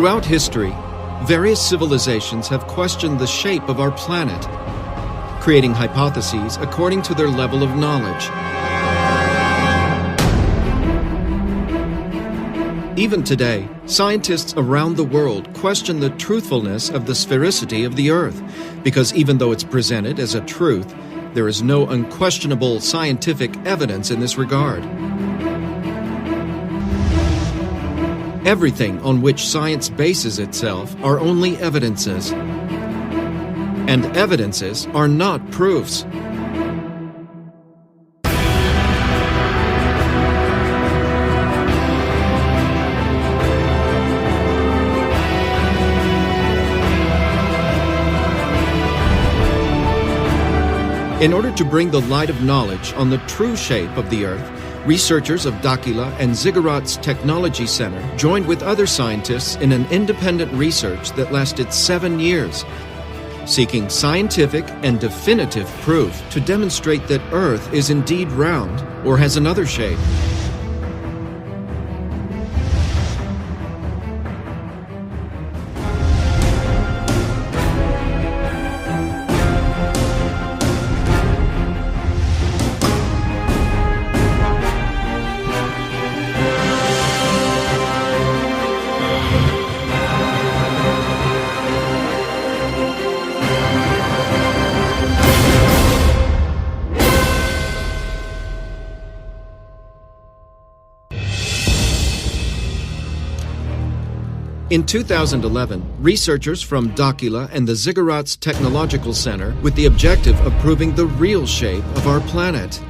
Throughout history, various civilizations have questioned the shape of our planet, creating hypotheses according to their level of knowledge. Even today, scientists around the world question the truthfulness of the sphericity of the Earth, because even though it's presented as a truth, there is no unquestionable scientific evidence in this regard. Everything on which science bases itself are only evidences, and evidences are not proofs. In order to bring the light of knowledge on the true shape of the Earth, researchers of D'Aquila and Ziggurat's Technology Center joined with other scientists in an independent research that lasted 7 years, seeking scientific and definitive proof to demonstrate that Earth is indeed round or has another shape. In 2011, researchers from D'Aquila and the Ziggurat's Technological Center with the objective of proving the real shape of our planet.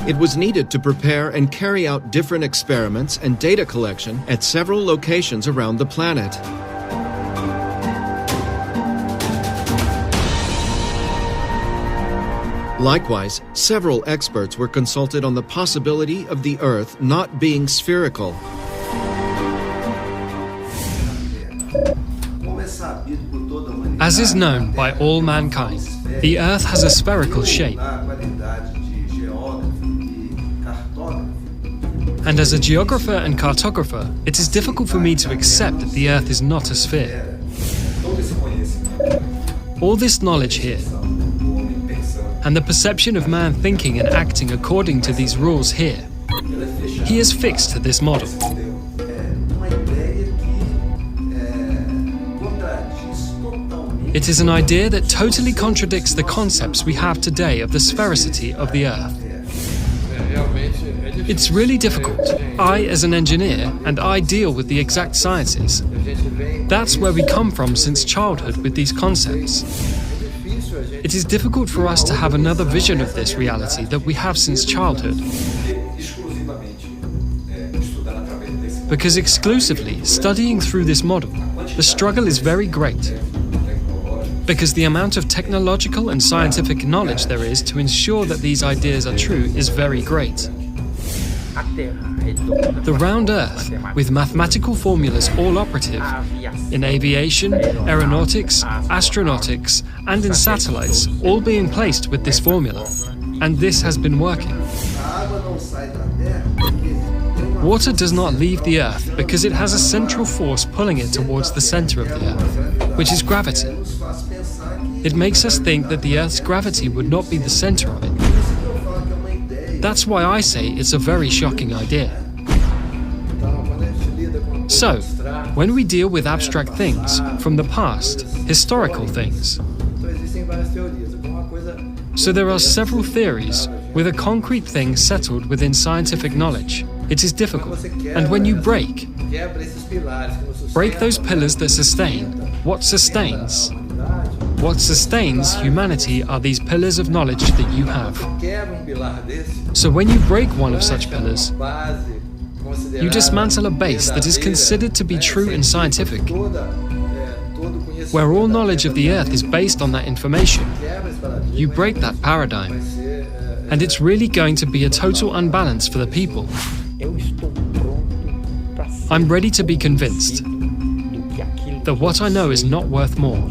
It was needed to prepare and carry out different experiments and data collection at several locations around the planet. Likewise, several experts were consulted on the possibility of the Earth not being spherical. As is known by all mankind, the Earth has a spherical shape. And as a geographer and cartographer, it is difficult for me to accept that the Earth is not a sphere. All this knowledge here, and the perception of man thinking and acting according to these rules here, he is fixed to this model. It is an idea that totally contradicts the concepts we have today of the sphericity of the Earth. It's really difficult. I, as an engineer, and I deal with the exact sciences. That's where we come from since childhood with these concepts. It is difficult for us to have another vision of this reality that we have since childhood. Because exclusively studying through this model, the struggle is very great. Because the amount of technological and scientific knowledge there is to ensure that these ideas are true is very great. The round Earth, with mathematical formulas all operative, in aviation, aeronautics, astronautics, and in satellites, all being placed with this formula. And this has been working. Water does not leave the Earth because it has a central force pulling it towards the center of the Earth, which is gravity. It makes us think that the Earth's gravity would not be the center of it. That's why I say it's a very shocking idea. So, when we deal with abstract things from the past, historical things, so there are several theories with a concrete thing settled within scientific knowledge. It is difficult. And when you break those pillars that sustain, what sustains? What sustains humanity are these pillars of knowledge that you have. So when you break one of such pillars, you dismantle a base that is considered to be true and scientific, where all knowledge of the Earth is based on that information. You break that paradigm, and it's really going to be a total unbalance for the people. I'm ready to be convinced that what I know is not worth more.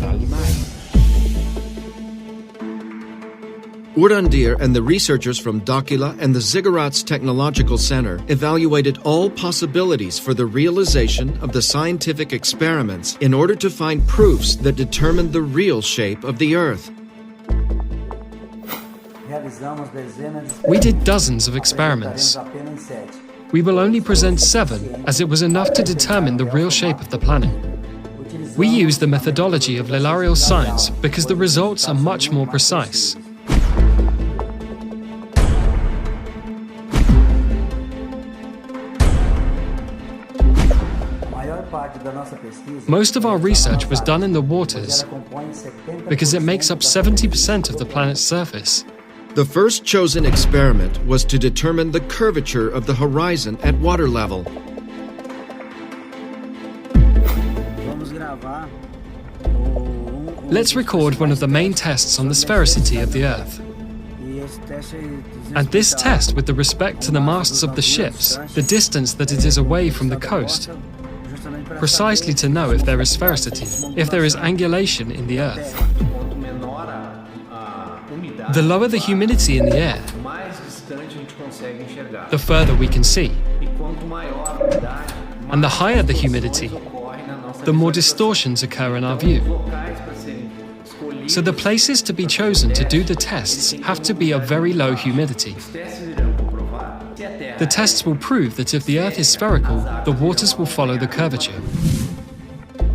Urandir and the researchers from Dakila and the Ziggurats Technological Center evaluated all possibilities for the realization of the scientific experiments in order to find proofs that determined the real shape of the Earth. We did dozens of experiments. We will only present 7, as it was enough to determine the real shape of the planet. We use the methodology of L'Ariel science because the results are much more precise. Most of our research was done in the waters because it makes up 70% of the planet's surface. The first chosen experiment was to determine the curvature of the horizon at water level. Let's record one of the main tests on the sphericity of the Earth. And this test with respect to the masts of the ships, the distance that it is away from the coast, precisely to know if there is sphericity, if there is angulation in the Earth. The lower the humidity in the air, the further we can see. And the higher the humidity, the more distortions occur in our view. So the places to be chosen to do the tests have to be of very low humidity. The tests will prove that if the Earth is spherical, the waters will follow the curvature.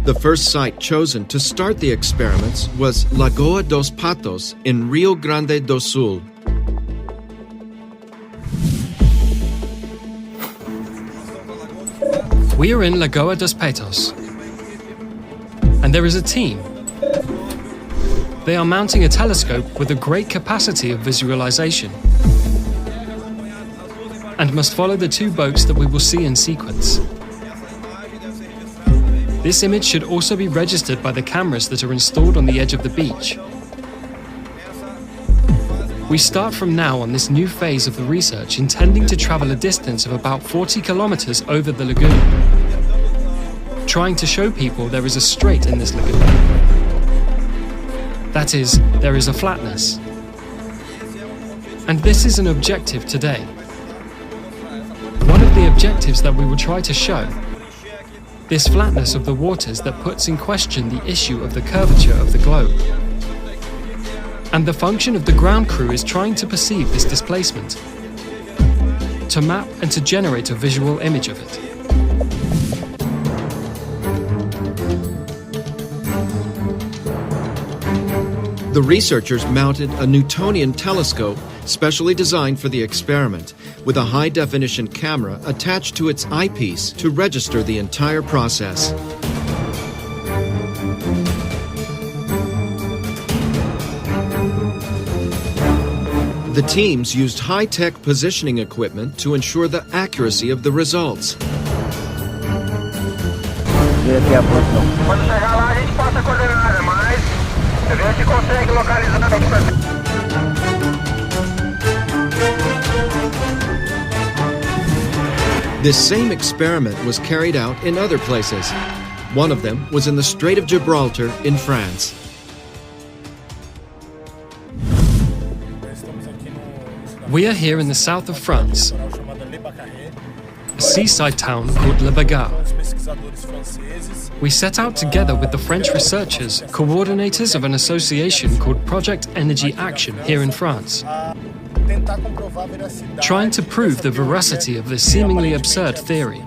The first site chosen to start the experiments was Lagoa dos Patos in Rio Grande do Sul. We are in Lagoa dos Patos, and there is a team. They are mounting a telescope with a great capacity of visualization and must follow the 2 boats that we will see in sequence. This image should also be registered by the cameras that are installed on the edge of the beach. We start from now on this new phase of the research, intending to travel a distance of about 40 kilometers over the lagoon, trying to show people there is a strait in this lagoon. That is, there is a flatness. And this is an objective today. One of the objectives that we will try to show, this flatness of the waters that puts in question the issue of the curvature of the globe. And the function of the ground crew is trying to perceive this displacement, to map and to generate a visual image of it. The researchers mounted a Newtonian telescope specially designed for the experiment, with a high-definition camera attached to its eyepiece to register the entire process. The teams used high-tech positioning equipment to ensure the accuracy of the results. Quando chegar lá, a gente passa a coordenada, mas a gente consegue localizar aqui pra... This same experiment was carried out in other places. One of them was in the Strait of Gibraltar in France. We are here in the south of France, a seaside town called Le Bagarre. We set out together with the French researchers, coordinators of an association called Project Energy Action here in France, trying to prove the veracity of this seemingly absurd theory.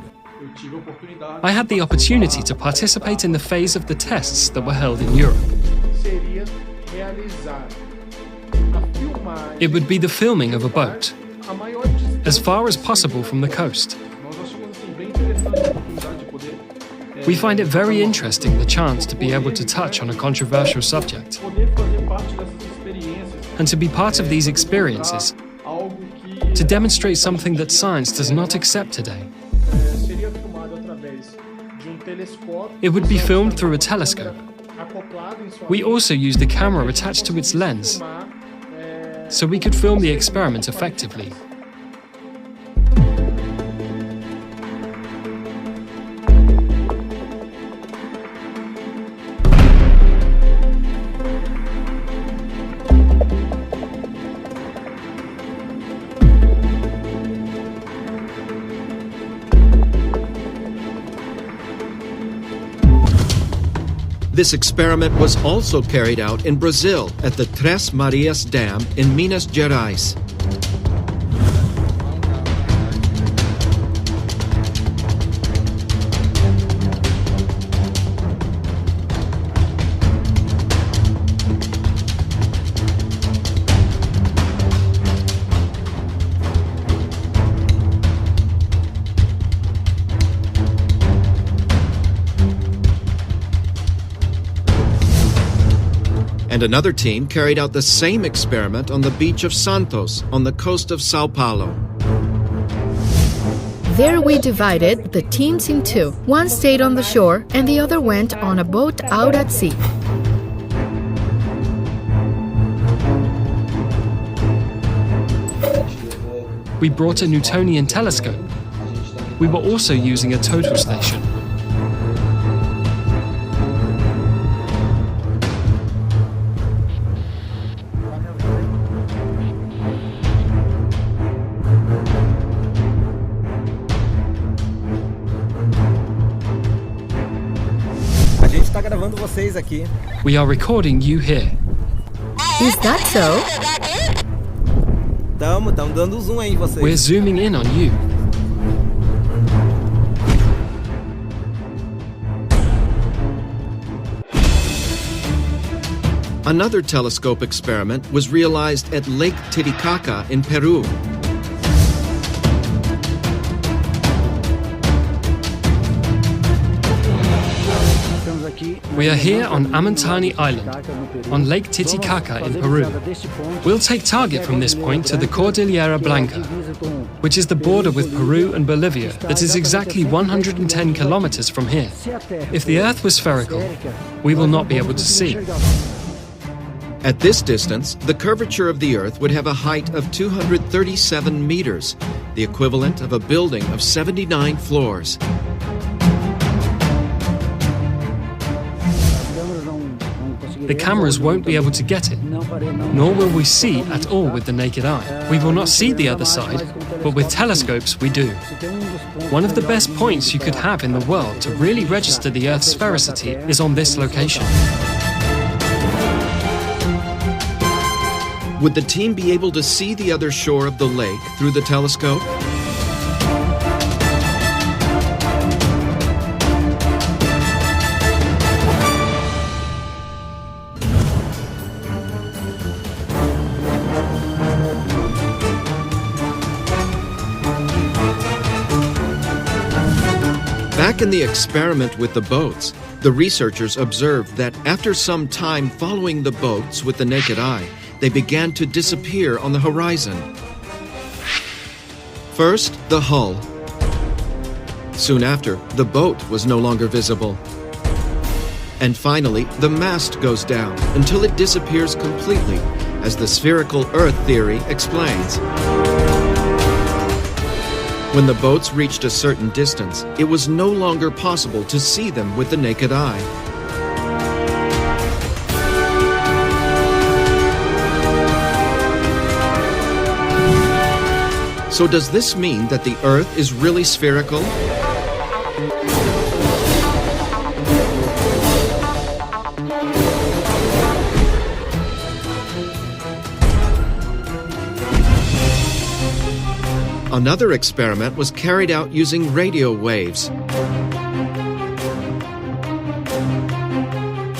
I had the opportunity to participate in the phase of the tests that were held in Europe. It would be the filming of a boat, as far as possible from the coast. We find it very interesting the chance to be able to touch on a controversial subject, and to be part of these experiences, to demonstrate something that science does not accept today. It would be filmed through a telescope. We also used a camera attached to its lens, so we could film the experiment effectively. This experiment was also carried out in Brazil at the Três Marias Dam in Minas Gerais. And another team carried out the same experiment on the beach of Santos, on the coast of Sao Paulo. There we divided the teams in two. One stayed on the shore and the other went on a boat out at sea. We brought a Newtonian telescope. We were also using a total station. We are recording you here. Is that so? We're zooming in on you. Another telescope experiment was realized at Lake Titicaca in Peru. We are here on Amantani Island, on Lake Titicaca in Peru. We'll take target from this point to the Cordillera Blanca, which is the border with Peru and Bolivia that is exactly 110 kilometers from here. If the Earth was spherical, we will not be able to see. At this distance, the curvature of the Earth would have a height of 237 meters, the equivalent of a building of 79 floors. The cameras won't be able to get it, nor will we see at all with the naked eye. We will not see the other side, but with telescopes we do. One of the best points you could have in the world to really register the Earth's sphericity is on this location. Would the team be able to see the other shore of the lake through the telescope? Back in the experiment with the boats, the researchers observed that after some time following the boats with the naked eye, they began to disappear on the horizon. First, the hull. Soon after, the boat was no longer visible. And finally, the mast goes down until it disappears completely, as the spherical Earth theory explains. When the boats reached a certain distance, it was no longer possible to see them with the naked eye. So does this mean that the Earth is really spherical? Another experiment was carried out using radio waves.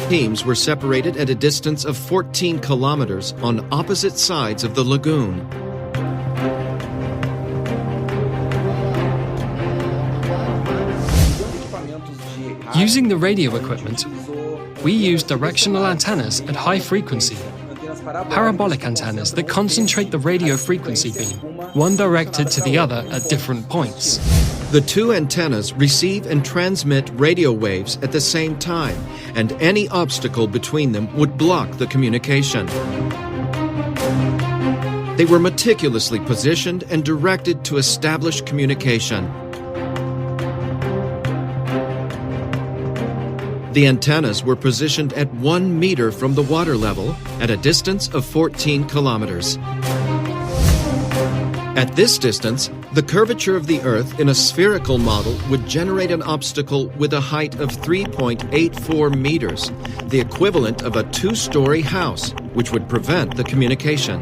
Teams were separated at a distance of 14 kilometers on opposite sides of the lagoon. Using the radio equipment, we use directional antennas at high frequency, parabolic antennas that concentrate the radio frequency beam, one directed to the other at different points. The two antennas receive and transmit radio waves at the same time, and any obstacle between them would block the communication. They were meticulously positioned and directed to establish communication. The antennas were positioned at 1 meter from the water level at a distance of 14 kilometers. At this distance, The curvature of the Earth in a spherical model would generate an obstacle with a height of 3.84 meters, the equivalent of a two-story house, which would prevent the communication.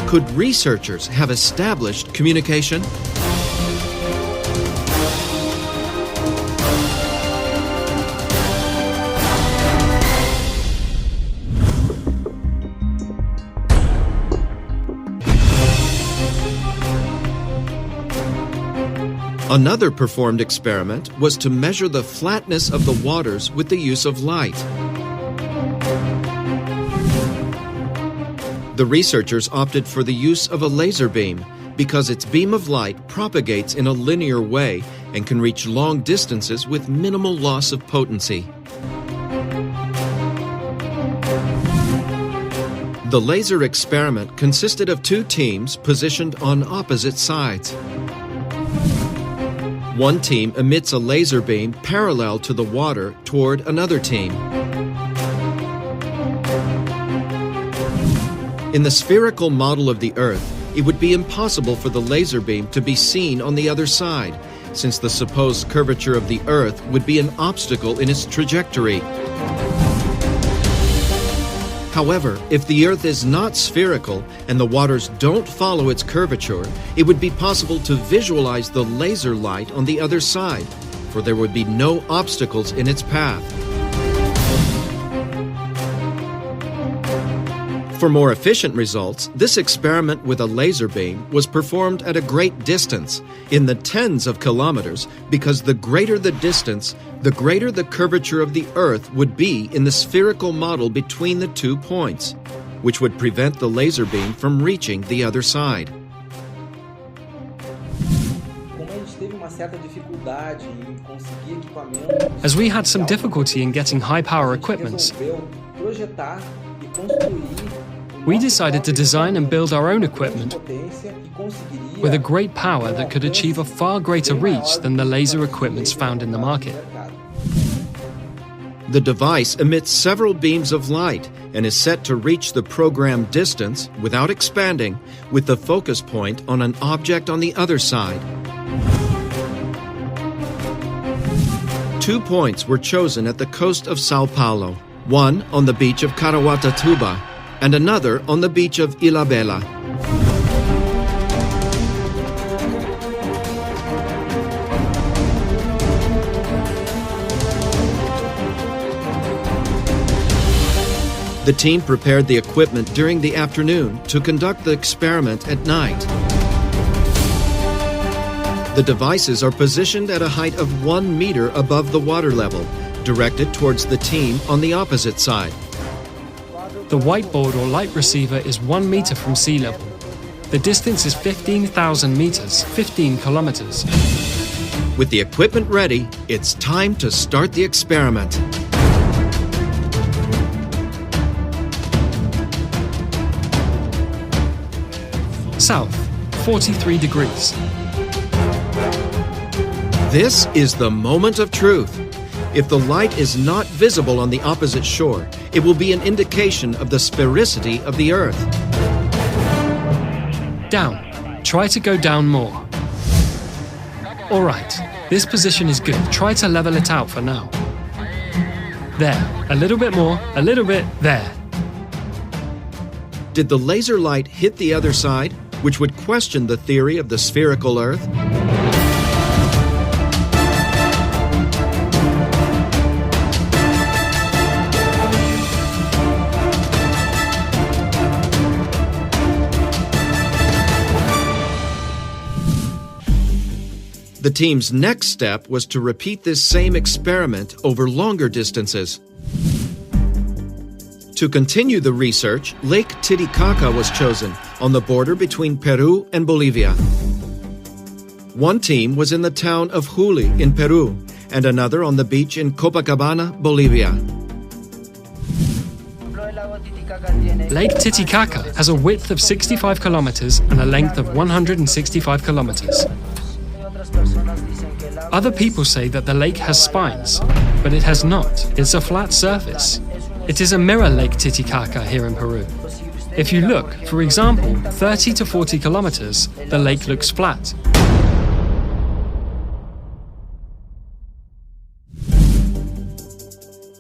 Could researchers have established communication? Another performed experiment was to measure the flatness of the waters with the use of light. The researchers opted for the use of a laser beam because its beam of light propagates in a linear way and can reach long distances with minimal loss of potency. The laser experiment consisted of two teams positioned on opposite sides. One team emits a laser beam parallel to the water toward another team. In the spherical model of the Earth, it would be impossible for the laser beam to be seen on the other side, since the supposed curvature of the Earth would be an obstacle in its trajectory. However, if the Earth is not spherical and the waters don't follow its curvature, it would be possible to visualize the laser light on the other side, for there would be no obstacles in its path. For more efficient results, this experiment with a laser beam was performed at a great distance, in the tens of kilometers, because the greater the distance, the greater the curvature of the Earth would be in the spherical model between the 2 points, which would prevent the laser beam from reaching the other side. As we had some difficulty in getting high-power equipment, we decided to design and build our own equipment with a great power that could achieve a far greater reach than the laser equipments found in the market. The device emits several beams of light and is set to reach the programmed distance without expanding, with the focus point on an object on the other side. 2 points were chosen at the coast of Sao Paulo, one on the beach of Caraguatatuba and another on the beach of Ilhabela. The team prepared the equipment during the afternoon to conduct the experiment at night. The devices are positioned at a height of 1 meter above the water level, directed towards the team on the opposite side. The whiteboard or light receiver is 1 meter from sea level. The distance is 15,000 meters, 15 kilometers. With the equipment ready, it's time to start the experiment. South, 43 degrees. This is the moment of truth. If the light is not visible on the opposite shore, it will be an indication of the sphericity of the Earth. Down. Try to go down more. All right, this position is good. Try to level it out for now. There, a little bit more, a little bit, there. Did the laser light hit the other side, which would question the theory of the spherical Earth? The team's next step was to repeat this same experiment over longer distances. To continue the research, Lake Titicaca was chosen, on the border between Peru and Bolivia. One team was in the town of Juli in Peru, and another on the beach in Copacabana, Bolivia. Lake Titicaca has a width of 65 kilometers and a length of 165 kilometers. Other people say that the lake has spines, but it has not. It's a flat surface. It is a mirror Lake Titicaca here in Peru. If you look, for example, 30 to 40 kilometers, the lake looks flat.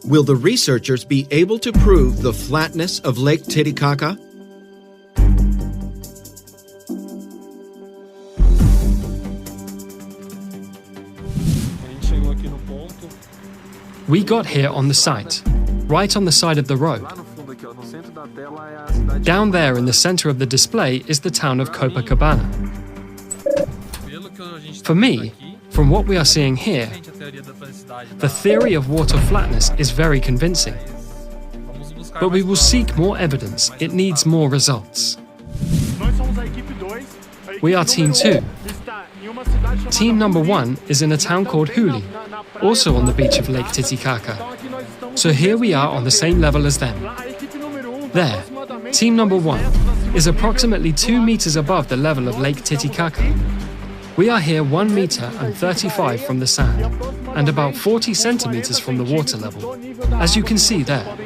Will the researchers be able to prove the flatness of Lake Titicaca? We got here on the site, right on the side of the road. Down there in the center of the display is the town of Copacabana. For me, from what we are seeing here, the theory of water flatness is very convincing. But we will seek more evidence. It needs more results. We are Team 2. Team number 1 is in a town called Huli, also on the beach of Lake Titicaca. So here we are on the same level as them. There, team number 1 is approximately 2 meters above the level of Lake Titicaca. We are here 1 meter and 35 from the sand, and about 40 centimeters from the water level, as you can see there.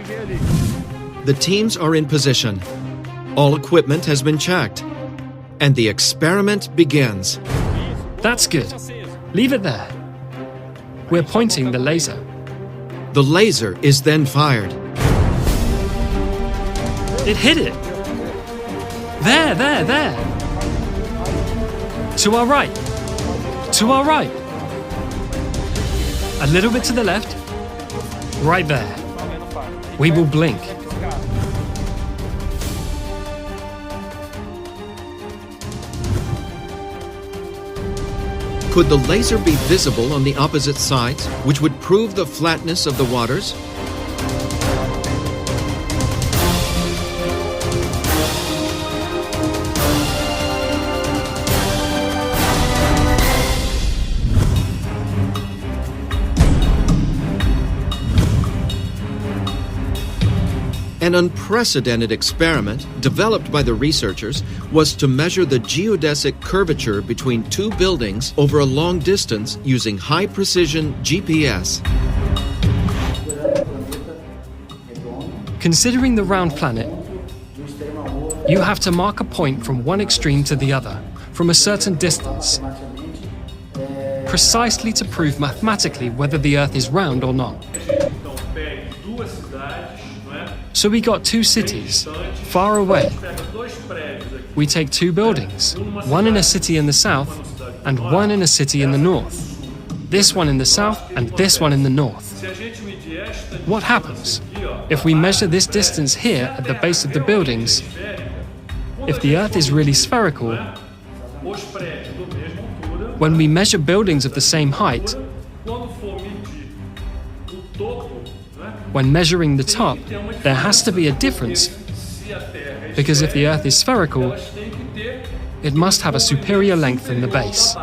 The teams are in position. All equipment has been checked. And the experiment begins. That's good. Leave it there. We're pointing the laser. The laser is then fired. It hit it. There. To our right. To our right. A little bit to the left. Right there. We will blink. Could the laser be visible on the opposite sides, which would prove the flatness of the waters? An unprecedented experiment developed by the researchers was to measure the geodesic curvature between two buildings over a long distance using high-precision GPS. Considering the round planet, you have to mark a point from one extreme to the other, from a certain distance, precisely to prove mathematically whether the Earth is round or not. So we got 2 cities, far away. We take 2 buildings, one in a city in the south and one in a city in the north. This one in the south and this one in the north. What happens? If we measure this distance here at the base of the buildings, if the Earth is really spherical, when we measure buildings of the same height, when measuring the top, there has to be a difference, because if the Earth is spherical, it must have a superior length than the base.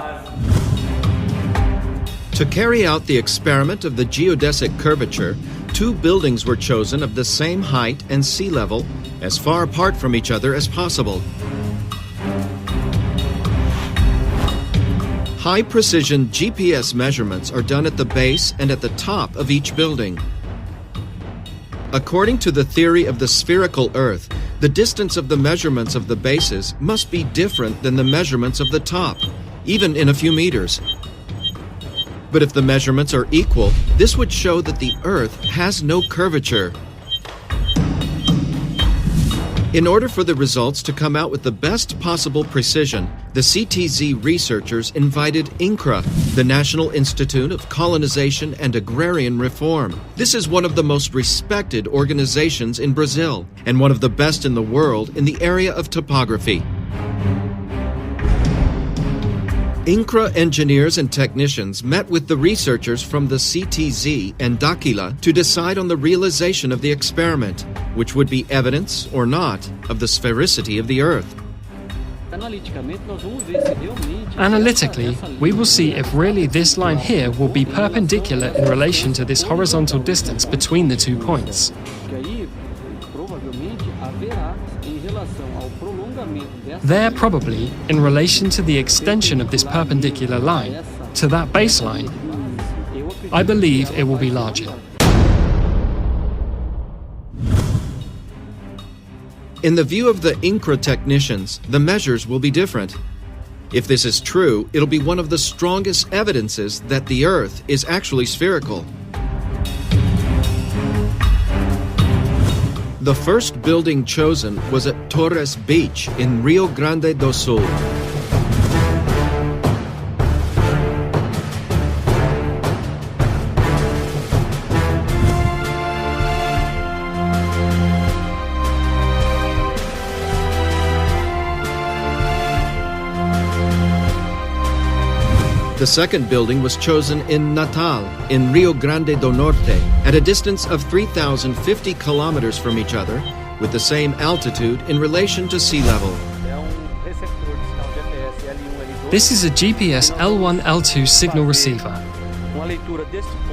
To carry out the experiment of the geodesic curvature, 2 buildings were chosen of the same height and sea level, as far apart from each other as possible. High-precision GPS measurements are done at the base and at the top of each building. According to the theory of the spherical Earth, the distance of the measurements of the bases must be different than the measurements of the top, even in a few meters. But if the measurements are equal, this would show that the Earth has no curvature. In order for the results to come out with the best possible precision, the CTZ researchers invited INCRA, the National Institute of Colonization and Agrarian Reform. This is one of the most respected organizations in Brazil, and one of the best in the world in the area of topography. INCRA engineers and technicians met with the researchers from the CTZ and Daquila to decide on the realization of the experiment, which would be evidence or not of the sphericity of the Earth. Analytically, we will see if really this line here will be perpendicular in relation to this horizontal distance between the 2 points. There probably, in relation to the extension of this perpendicular line, to that baseline, I believe it will be larger. In the view of the INCRA technicians, the measures will be different. If this is true, it'll be one of the strongest evidences that the Earth is actually spherical. The first building chosen was at Torres Beach in Rio Grande do Sul. The second building was chosen in Natal, in Rio Grande do Norte, at a distance of 3,050 kilometers from each other, with the same altitude in relation to sea level. This is a GPS L1, L2 signal receiver.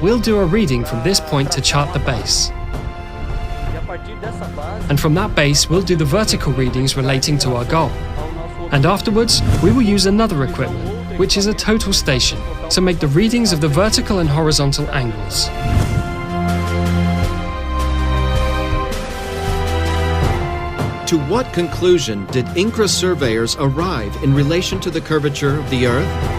We'll do a reading from this point to chart the base. And from that base, we'll do the vertical readings relating to our goal. And afterwards, we will use another equipment, which is a total station, to make the readings of the vertical and horizontal angles. To what conclusion did INCRA surveyors arrive in relation to the curvature of the Earth?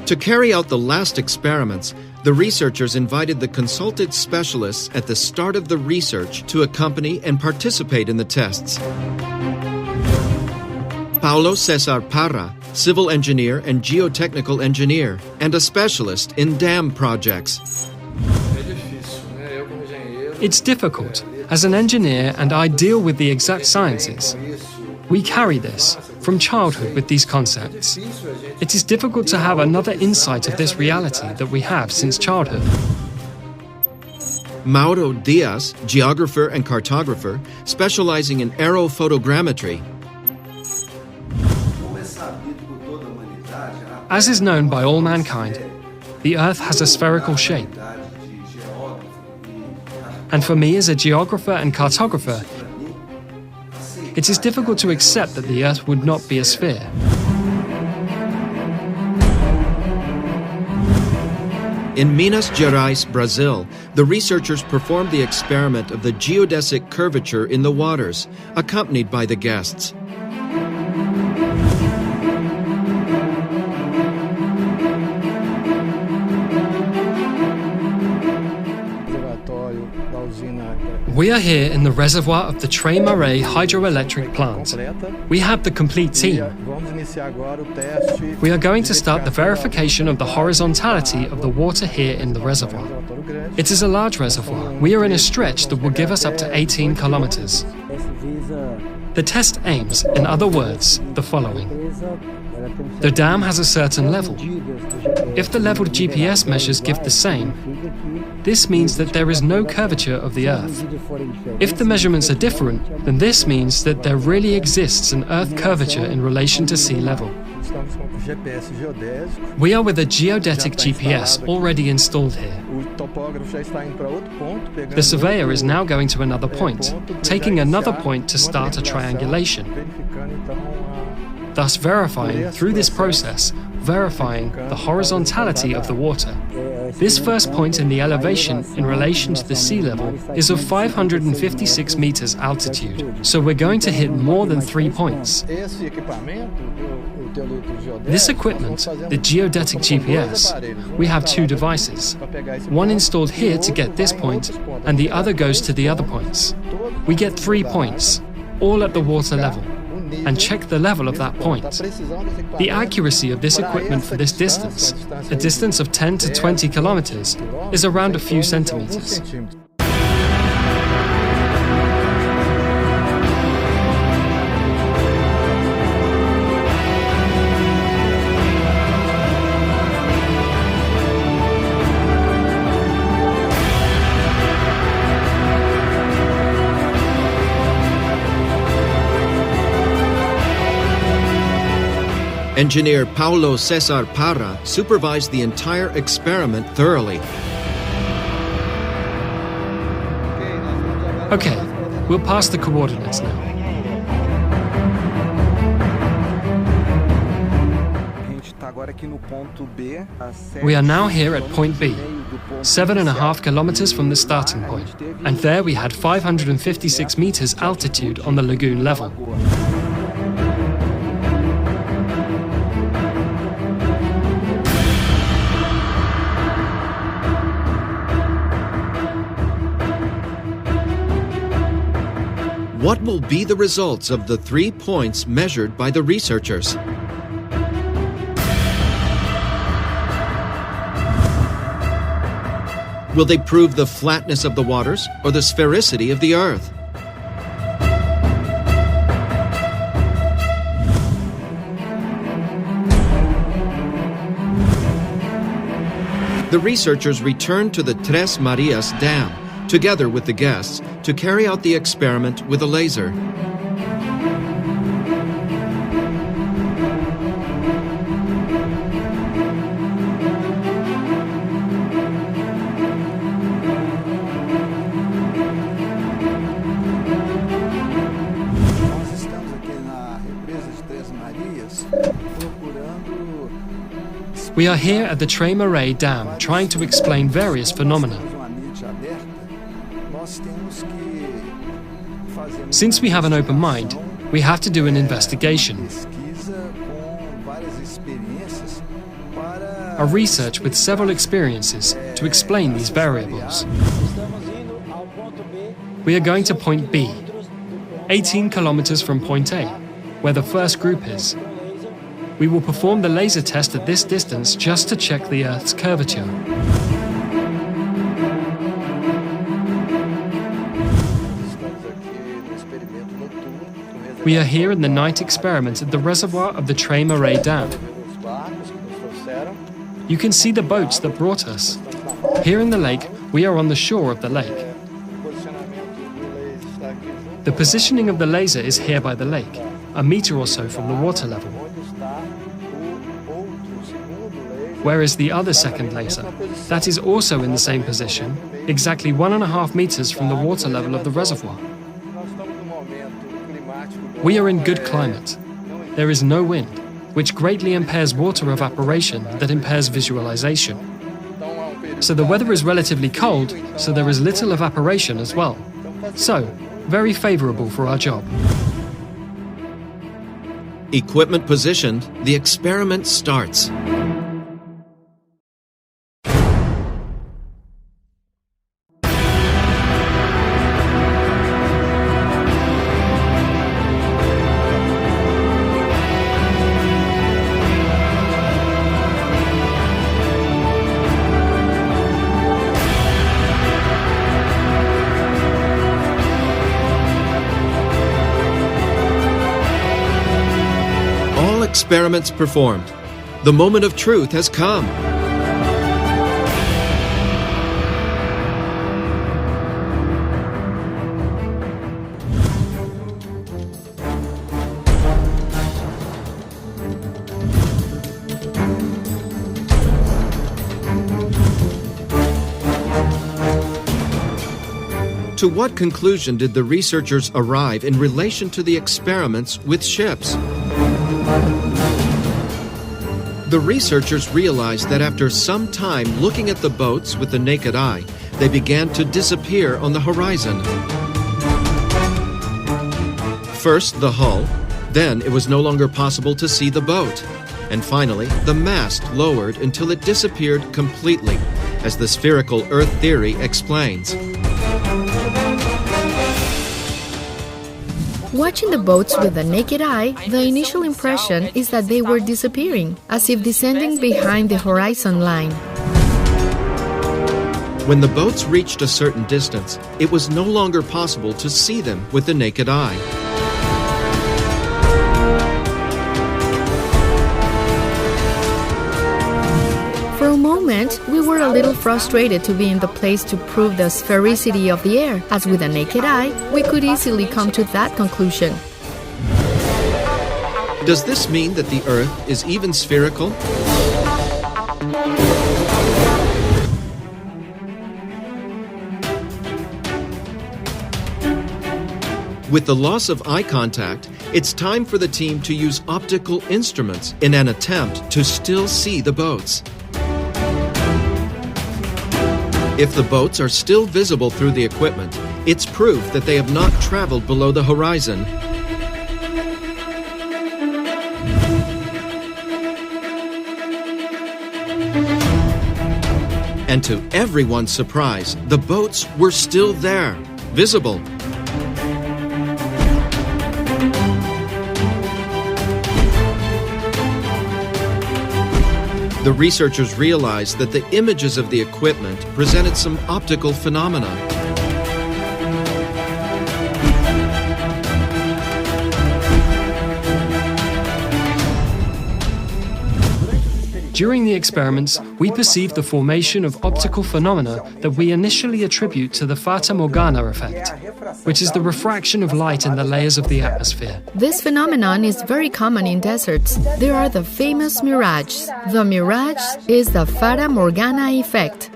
To carry out the last experiments, the researchers invited the consulted specialists at the start of the research to accompany and participate in the tests. Paulo Cesar Parra, civil engineer and geotechnical engineer, and a specialist in dam projects. It's difficult. As an engineer, and I deal with the exact sciences. We carry this from childhood with these concepts. It is difficult to have another insight of this reality that we have since childhood. Mauro Diaz, geographer and cartographer, specializing in aerophotogrammetry. As is known by all mankind, the Earth has a spherical shape. And for me as a geographer and cartographer, it is difficult to accept that the Earth would not be a sphere. In Minas Gerais, Brazil, the researchers performed the experiment of the geodesic curvature in the waters, accompanied by the guests. We are here in the reservoir of the Trem Array hydroelectric plant. We have the complete team. We are going to start the verification of the horizontality of the water here in the reservoir. It is a large reservoir. We are in a stretch that will give us up to 18 kilometers. The test aims, in other words, the following. The dam has a certain level. If the leveled GPS measures give the same, this means that there is no curvature of the Earth. If the measurements are different, then this means that there really exists an Earth curvature in relation to sea level. We are with a geodetic GPS already installed here. The surveyor is now going to another point, taking another point to start a triangulation, thus verifying, through this process, verifying the horizontality of the water. This first point in the elevation in relation to the sea level is of 556 meters altitude, so we're going to hit more than 3 points. This equipment, the geodetic GPS, we have two devices. One installed here to get this point, and the other goes to the other points. We get 3 points, all at the water level, and check the level of that point. The accuracy of this equipment for this distance, a distance of 10 to 20 kilometers, is around a few centimeters. Engineer Paulo Cesar Parra supervised the entire experiment thoroughly. Okay, we'll pass the coordinates now. We are now here at point B, 7.5 kilometers from the starting point, and there we had 556 meters altitude on the lagoon level. What will be the results of the 3 points measured by the researchers? Will they prove the flatness of the waters or the sphericity of the Earth? The researchers returned to the Tres Marias Dam, together with the guests, to carry out the experiment with a laser. We are here at the Tres Marias Dam trying to explain various phenomena. Since we have an open mind, we have to do an investigation. A research with several experiences to explain these variables. We are going to point B, 18 kilometers from point A, where the first group is. We will perform the laser test at this distance just to check the Earth's curvature. We are here in the night experiment at the reservoir of the Tres Marias Dam. You can see the boats that brought us. Here in the lake, we are on the shore of the lake. The positioning of the laser is here by the lake, a meter or so from the water level. Where is the other second laser? That is also in the same position, exactly 1.5 meters from the water level of the reservoir. We are in good climate. There is no wind, which greatly impairs water evaporation that impairs visualization. So the weather is relatively cold, so there is little evaporation as well. So, very favorable for our job. Equipment positioned, the experiment starts. Experiments performed. The moment of truth has come. To what conclusion did the researchers arrive in relation to the experiments with ships? The researchers realized that after some time looking at the boats with the naked eye, they began to disappear on the horizon. First the hull, then it was no longer possible to see the boat, and finally the mast lowered until it disappeared completely, as the spherical Earth theory explains. Watching the boats with the naked eye, the initial impression is that they were disappearing, as if descending behind the horizon line. When the boats reached a certain distance, it was no longer possible to see them with the naked eye. For a moment, we were a little frustrated to be in the place to prove the sphericity of the air, as with a naked eye, we could easily come to that conclusion. Does this mean that the Earth is even spherical? With the loss of eye contact, it's time for the team to use optical instruments in an attempt to still see the boats. If the boats are still visible through the equipment, it's proof that they have not traveled below the horizon. And to everyone's surprise, the boats were still there, visible. The researchers realized that the images of the equipment presented some optical phenomena. During the experiments, we perceived the formation of optical phenomena that we initially attribute to the Fata Morgana effect, which is the refraction of light in the layers of the atmosphere. This phenomenon is very common in deserts. There are the famous mirages. The mirage is the Fata Morgana effect.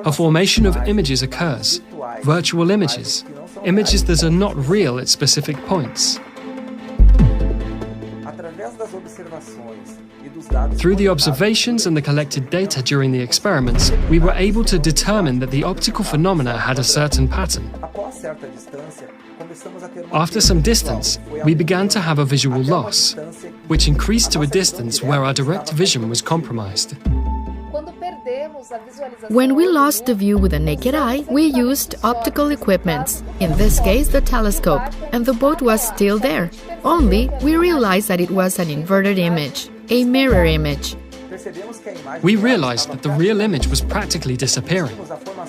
A formation of images occurs, virtual images that are not real at specific points. Through the observations and the collected data during the experiments, we were able to determine that the optical phenomena had a certain pattern. After some distance, we began to have a visual loss, which increased to a distance where our direct vision was compromised. When we lost the view with the naked eye, we used optical equipments, in this case the telescope, and the boat was still there. Only we realized that it was an inverted image, a mirror image. We realized that the real image was practically disappearing,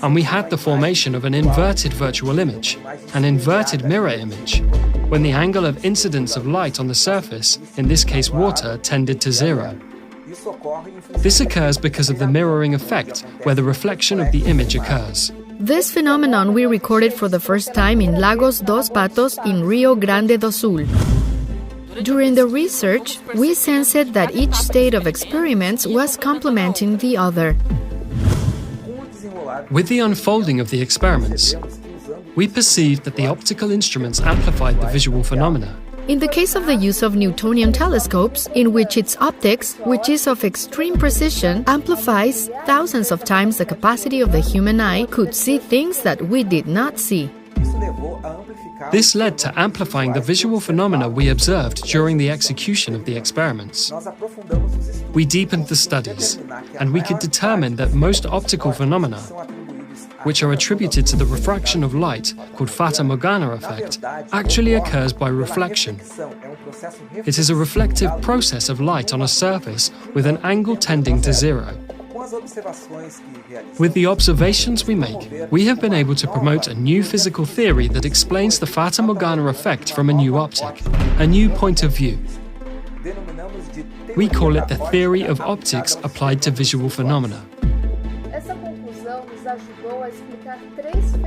and we had the formation of an inverted virtual image, an inverted mirror image, when the angle of incidence of light on the surface, in this case water, tended to zero. This occurs because of the mirroring effect, where the reflection of the image occurs. This phenomenon we recorded for the first time in Lagos dos Patos in Rio Grande do Sul. During the research, we sensed that each state of experiments was complementing the other. With the unfolding of the experiments, we perceived that the optical instruments amplified the visual phenomena. In the case of the use of Newtonian telescopes, in which its optics, which is of extreme precision, amplifies thousands of times the capacity of the human eye, could see things that we did not see. This led to amplifying the visual phenomena we observed during the execution of the experiments. We deepened the studies, and we could determine that most optical phenomena, which are attributed to the refraction of light, called Fata Morgana effect, actually occurs by reflection. It is a reflective process of light on a surface with an angle tending to zero. With the observations we make, we have been able to promote a new physical theory that explains the Fata Morgana effect from a new optic, a new point of view. We call it the theory of optics applied to visual phenomena.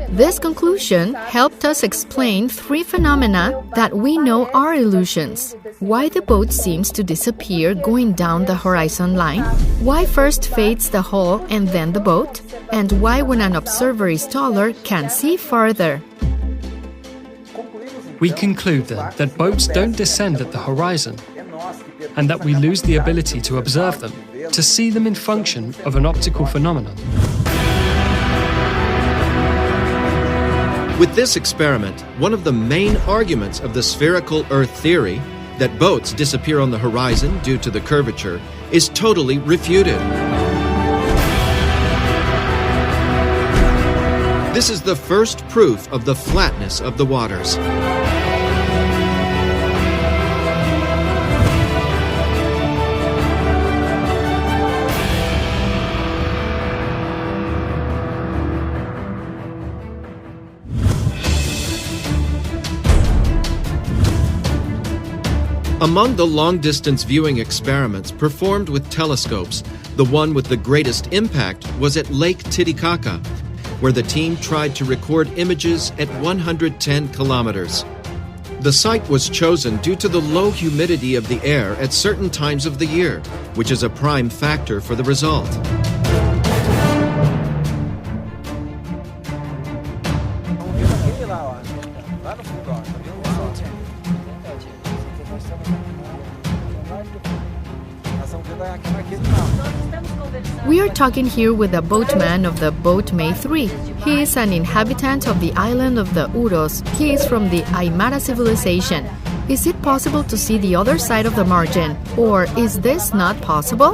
This conclusion helped us explain three phenomena that we know are illusions. Why the boat seems to disappear going down the horizon line, why first fades the hull and then the boat, and why when an observer is taller can see farther. We conclude then that boats don't descend at the horizon, and that we lose the ability to observe them, to see them in function of an optical phenomenon. With this experiment, one of the main arguments of the spherical Earth theory, that boats disappear on the horizon due to the curvature, is totally refuted. This is the first proof of the flatness of the waters. Among the long-distance viewing experiments performed with telescopes, the one with the greatest impact was at Lake Titicaca, where the team tried to record images at 110 kilometers. The site was chosen due to the low humidity of the air at certain times of the year, which is a prime factor for the result. We are talking here with a boatman of the boat May 3. He is an inhabitant of the island of the Uros. He is from the Aymara civilization. Is it possible to see the other side of the margin? Or is this not possible?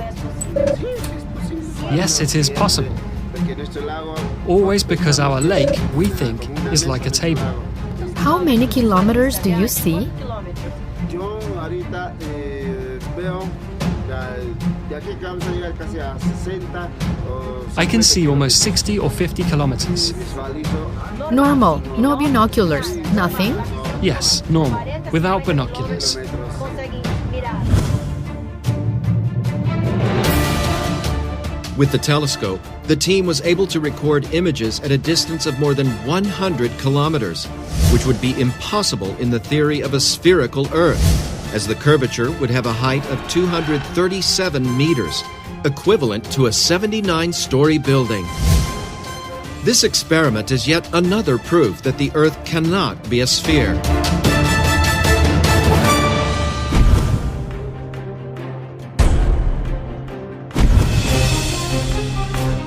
Yes, it is possible. Always because our lake, we think, is like a table. How many kilometers do you see? I can see almost 60 or 50 kilometers. Normal, no binoculars, nothing? Yes, normal, without binoculars. With the telescope, the team was able to record images at a distance of more than 100 kilometers, which would be impossible in the theory of a spherical Earth, as the curvature would have a height of 237 meters, equivalent to a 79-story building. This experiment is yet another proof that the Earth cannot be a sphere.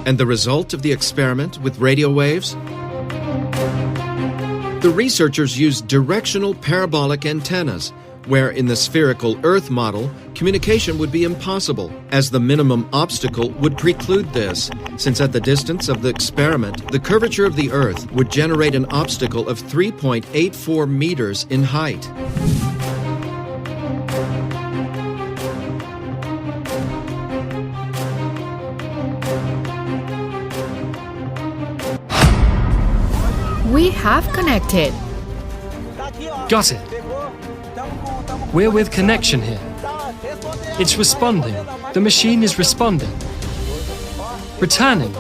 And the result of the experiment with radio waves? The researchers used directional parabolic antennas, where in the spherical Earth model, communication would be impossible, as the minimum obstacle would preclude this, since at the distance of the experiment, the curvature of the Earth would generate an obstacle of 3.84 meters in height. We have connected. Got it. We're with connection here. It's responding. The machine is responding. Returning.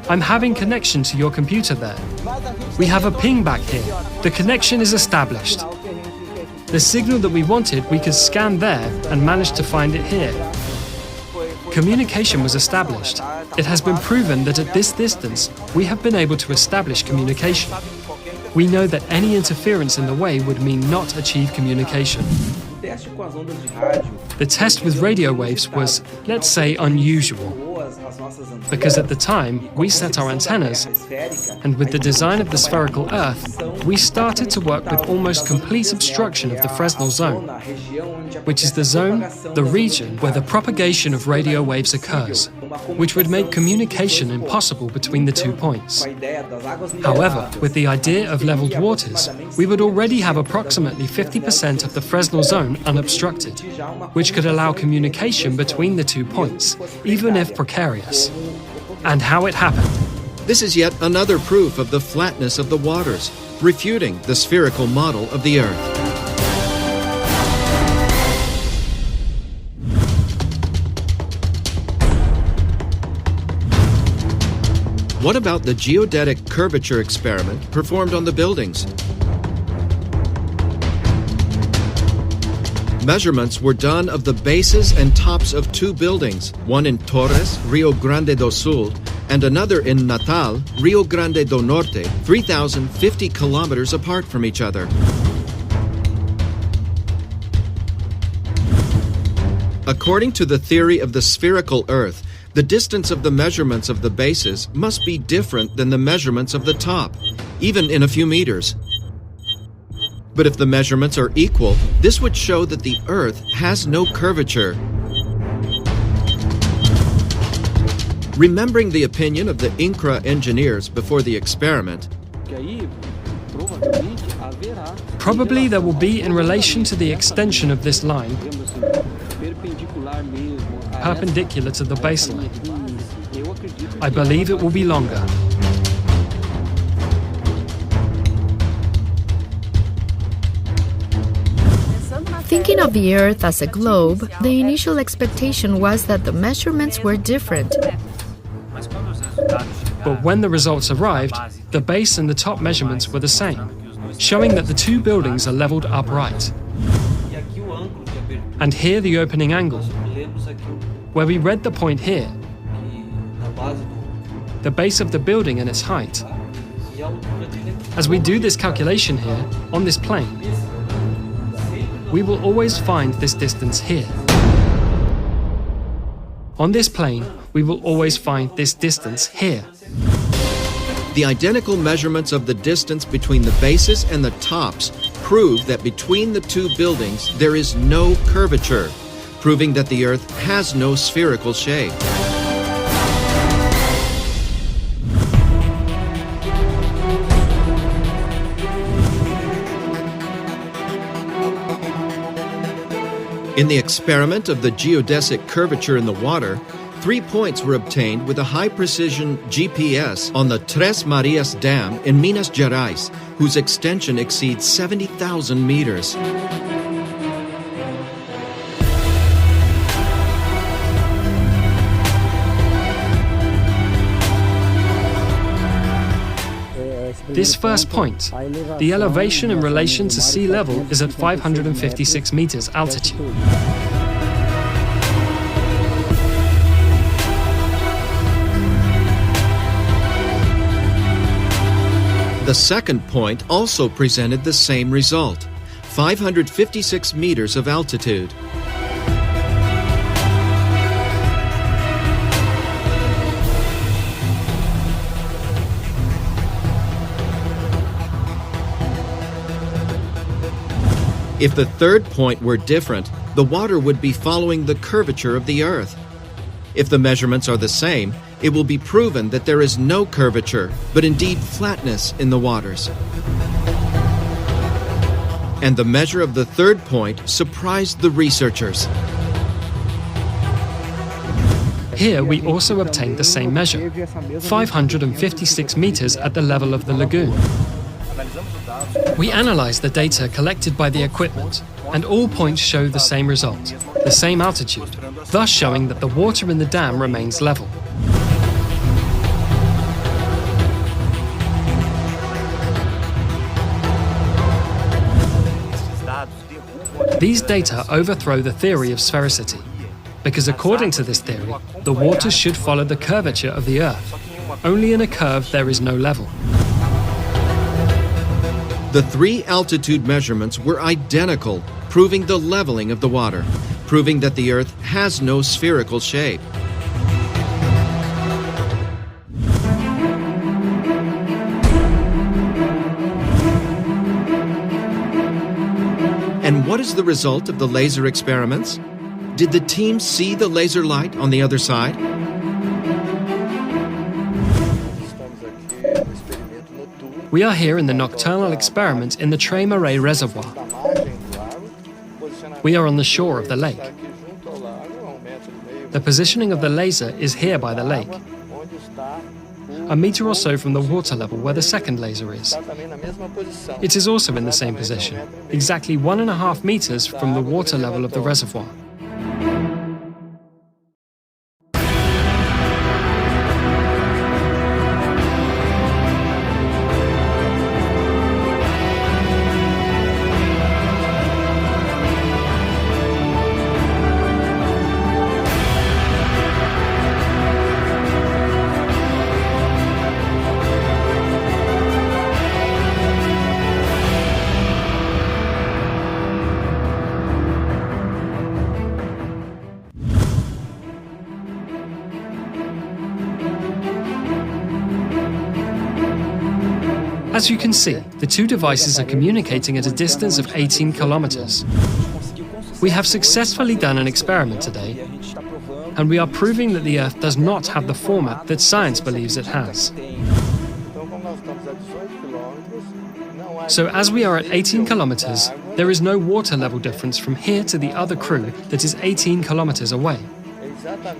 I'm having connection to your computer there. We have a ping back here. The connection is established. The signal that we wanted, we could scan there and managed to find it here. Communication was established. It has been proven that at this distance, we have been able to establish communication. We know that any interference in the way would mean not achieve communication. The test with radio waves was, let's say, unusual. Because at the time, we set our antennas, and with the design of the spherical Earth, we started to work with almost complete obstruction of the Fresnel zone, which is the zone, the region, where the propagation of radio waves occurs, which would make communication impossible between the 2 points. However, with the idea of leveled waters, we would already have approximately 50% of the Fresnel zone unobstructed, which could allow communication between the 2 points, even if precarious. And how it happened. This is yet another proof of the flatness of the waters, refuting the spherical model of the Earth. What about the geodetic curvature experiment performed on the buildings? Measurements were done of the bases and tops of 2 buildings, one in Torres, Rio Grande do Sul, and another in Natal, Rio Grande do Norte, 3,050 kilometers apart from each other. According to the theory of the spherical Earth, the distance of the measurements of the bases must be different than the measurements of the top, even in a few meters. But if the measurements are equal, this would show that the Earth has no curvature. Remembering the opinion of the INCRA engineers before the experiment, Probably there will be in relation to the extension of this line, perpendicular to the baseline. I believe it will be longer. Thinking of the Earth as a globe, the initial expectation was that the measurements were different. But when the results arrived, the base and the top measurements were the same. showing that the two buildings are leveled upright. And here the opening angle, where we read the point here, the base of the building and its height. As we do this calculation here, on this plane, we will always find this distance here. On this plane, we will always find this distance here. The identical measurements of the distance between the bases and the tops prove that between the two buildings there is no curvature, proving that the Earth has no spherical shape. In the experiment of the geodesic curvature in the water, 3 points were obtained with a high-precision GPS on the Tres Marias Dam in Minas Gerais, whose extension exceeds 70,000 meters. This first point, the elevation in relation to sea level is at 556 meters altitude. The second point also presented the same result, 556 meters of altitude. If the third point were different, the water would be following the curvature of the Earth. If the measurements are the same, it will be proven that there is no curvature, but indeed flatness in the waters. And the measure of the third point surprised the researchers. Here we also obtained the same measure, 556 meters at the level of the lagoon. We analyzed the data collected by the equipment, and all points show the same result, the same altitude, thus showing that the water in the dam remains level. These data overthrow the theory of sphericity, because according to this theory, the water should follow the curvature of the Earth. Only in a curve there is no level. The 3 altitude measurements were identical, proving the leveling of the water, proving that the Earth has no spherical shape. And what is the result of the laser experiments? Did the team see the laser light on the other side? We are here in the nocturnal experiment in the Tres Marias Reservoir. We are on the shore of the lake. The positioning of the laser is here by the lake, a meter or so from the water level where the second laser is. It is also in the same position, exactly 1.5 meters from the water level of the reservoir. As you can see, the two devices are communicating at a distance of 18 kilometers. We have successfully done an experiment today, and we are proving that the Earth does not have the format that science believes it has. So as we are at 18 kilometers, there is no water level difference from here to the other crew that is 18 kilometers away.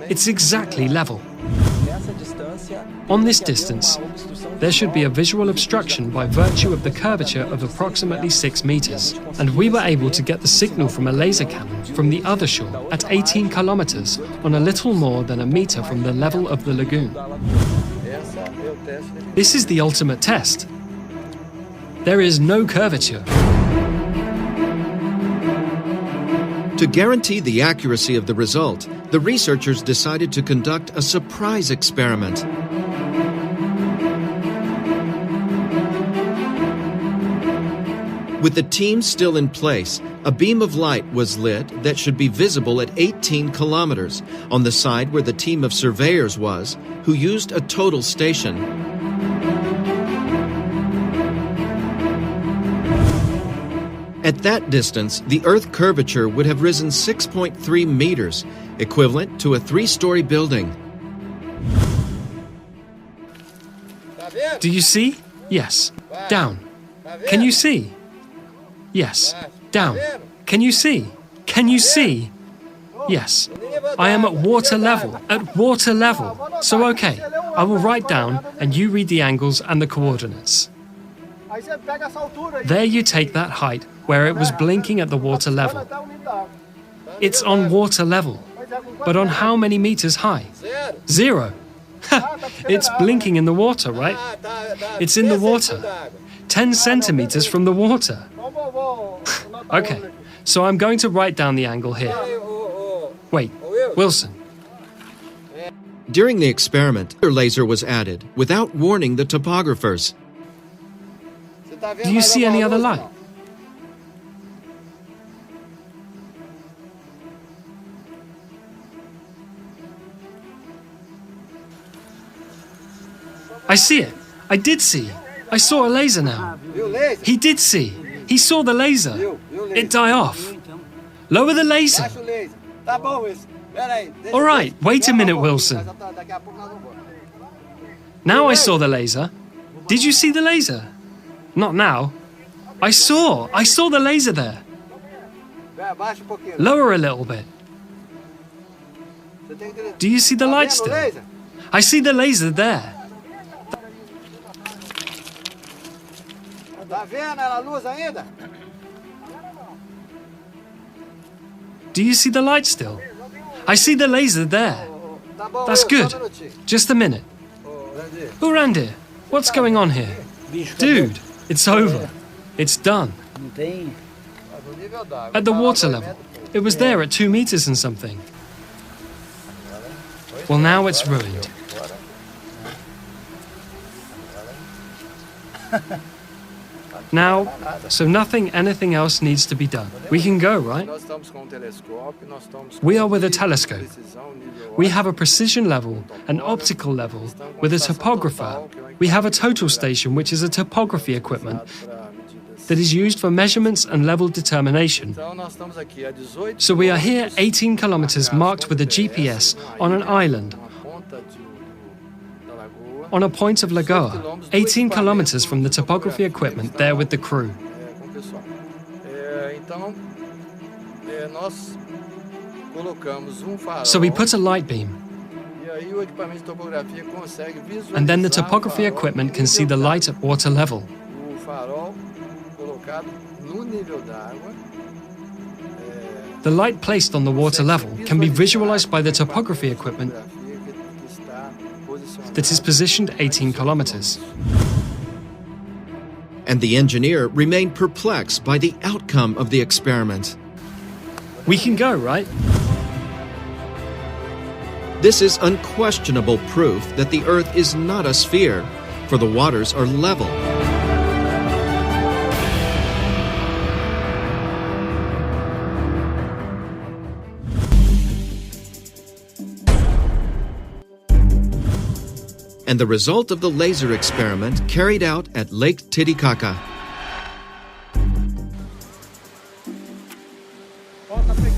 It's exactly level. On this distance, there should be a visual obstruction by virtue of the curvature of approximately 6 meters, and we were able to get the signal from a laser cannon from the other shore at 18 kilometers on a little more than a meter from the level of the lagoon. This is the ultimate test. There is no curvature. To guarantee the accuracy of the result, the researchers decided to conduct a surprise experiment. With the team still in place, a beam of light was lit that should be visible at 18 kilometers on the side where the team of surveyors was, who used a total station. At that distance, the Earth curvature would have risen 6.3 meters, equivalent to a 3-story building. Do you see? Yes. Down. Can you see? Yes. Down. Can you see? Can you see? Yes. I am at water level. At water level. So okay, I will write down and you read the angles and the coordinates. There you take that height where it was blinking at the water level. It's on water level. But on how many meters high? 0. It's blinking in the water, right? It's in the water. 10 centimeters from the water. Okay, so I'm going to write down the angle here. Wait, Wilson. During the experiment, a laser was added without warning the topographers. Do you see any other light? I see it. I did see. I saw a laser now. He did see. He saw the laser. It die off. Lower the laser. All right, wait a minute, Wilson. Now I saw the laser. Did you see the laser? Not now. I saw the laser there. Lower a little bit. Do you see the light still? I see the laser there. Do you see the light still? I see the laser there. That's good. Just a minute. Urandir, what's going on here? Dude, it's over. It's done. At the water level. It was there at 2 meters and something. Well, now it's ruined. Now, so anything else needs to be done. We can go, right? We are with a telescope. We have a precision level, an optical level, with a topographer. We have a total station, which is a topography equipment that is used for measurements and level determination. So we are here 18 kilometers marked with a GPS on an island, on a point of Lagoa, 18 kilometers from the topography equipment there with the crew. So we put a light beam, and then the topography equipment can see the light at water level. The light placed on the water level can be visualized by the topography equipment that is positioned 18 kilometers. And the engineer remained perplexed by the outcome of the experiment. We can go, right? This is unquestionable proof that the Earth is not a sphere, for the waters are level. And the result of the laser experiment carried out at Lake Titicaca.